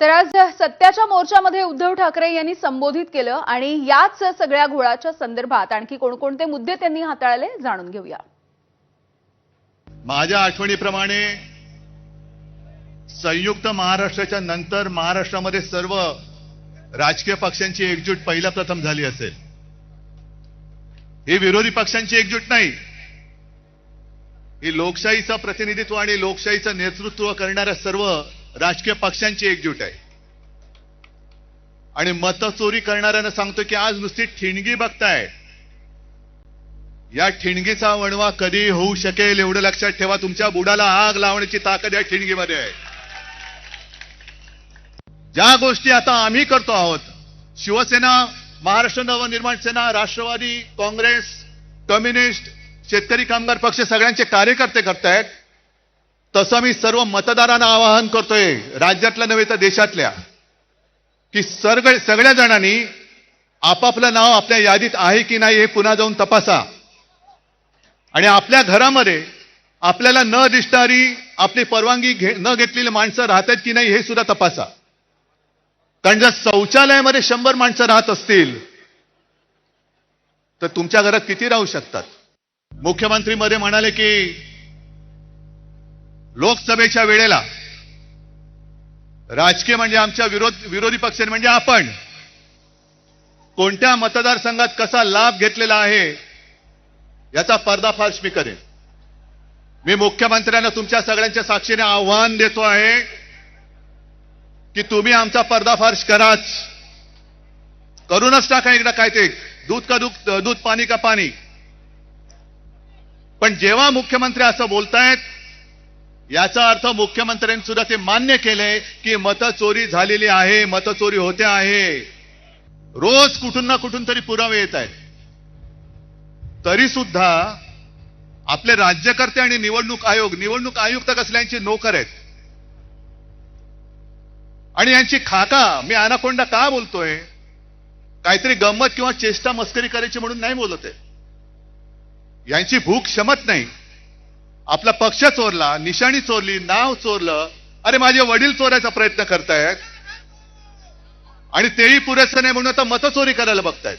तर आज सत्याच्या मोर्चामध्ये उद्धव ठाकरे यांनी संबोधित केलं आणि याच सगळ्या घोळाच्या संदर्भात आणखी कोणकोणते मुद्दे त्यांनी हाताळले जाणून घेऊया। माझ्या आठवणीप्रमाणे संयुक्त महाराष्ट्राच्या नंतर महाराष्ट्रामध्ये सर्व राजकीय पक्षांची एकजूट पहिल्या प्रथम झाली असेल। ही विरोधी पक्षांची एकजूट नाही, ही लोकशाहीचं प्रतिनिधित्व आणि लोकशाहीचं नेतृत्व करणाऱ्या सर्व राजकीय पक्षांची एकजूट आहे। आणि मतचोरी करणाऱ्यांना सांगतो की आज नुसती ठिणगी बघताय, या ठिणगीचा वणवा कधी होऊ शकेल एवढं लक्षात ठेवा। तुमच्या बुडाला आग लावण्याची ताकद या ठिणगीमध्ये आहे। ज्या गोष्टी आता आम्ही करतो आहोत, शिवसेना, महाराष्ट्र नवनिर्माण सेना, राष्ट्रवादी काँग्रेस, कम्युनिस्ट, शेतकरी कामगार पक्ष सगळ्यांचे कार्यकर्ते करतायत, तसं मी सर्व मतदारांना आवाहन करतोय, राज्यातल्या नव्हे तर देशातल्या, की सगळ्या जणांनी आपापलं नाव आपल्या यादीत आहे की नाही हे पुन्हा जाऊन तपासा आणि आपल्या घरामध्ये आपल्याला न दिसणारी, आपली परवानगी न घेतलेली माणसं राहतात की नाही हे सुद्धा तपासा। कारण जर शौचालयामध्ये 100 माणसं राहत असतील तर तुमच्या घरात किती राहू शकतात? मुख्यमंत्री मध्ये म्हणाले की लोकसभेच्या वेळेला राजकीय म्हणजे आमच्या विरोधी पक्ष म्हणजे आपण कोणत्या मतदारसंघात कसा लाभ घेतलेला आहे याचा पर्दाफाश मी करेन। मी मुख्यमंत्र्यांना तुमच्या सगळ्यांच्या साक्षीने आव्हान देतो आहे की तुम्ही आमचा पर्दाफाश कराच, करूनच टाका एकदा। काय ते दूध का दूध, पाणी का पाणी। पण जेव्हा मुख्यमंत्री असं बोलतायत याचा अर्थ मुख्यमंत्र्यांनी सुद्धा ते मान्य केलंय की मतचोरी झालेली आहे, मतचोरी होते आहे। रोज कुठून ना कुठून तरी पुरावे येत आहेत, तरी सुद्धा आपले राज्यकर्ते आणि निवडणूक आयुक्त कसल्यांची नोकर आहेत आणि यांची खाका। मी अनाकोंडा का बोलतोय? काहीतरी गंमत किंवा चेष्टा मस्करी करायची म्हणून नाही बोलत आहे। यांची भूक क्षमत नाही। आपला पक्ष चोरला, निशाणी चोरली, नाव चोरलं, अरे माझे वडील चोरायचा प्रयत्न करतायत आणि तेही पुरेसं नाही म्हणून आता मतचोरी करायला बघतायत।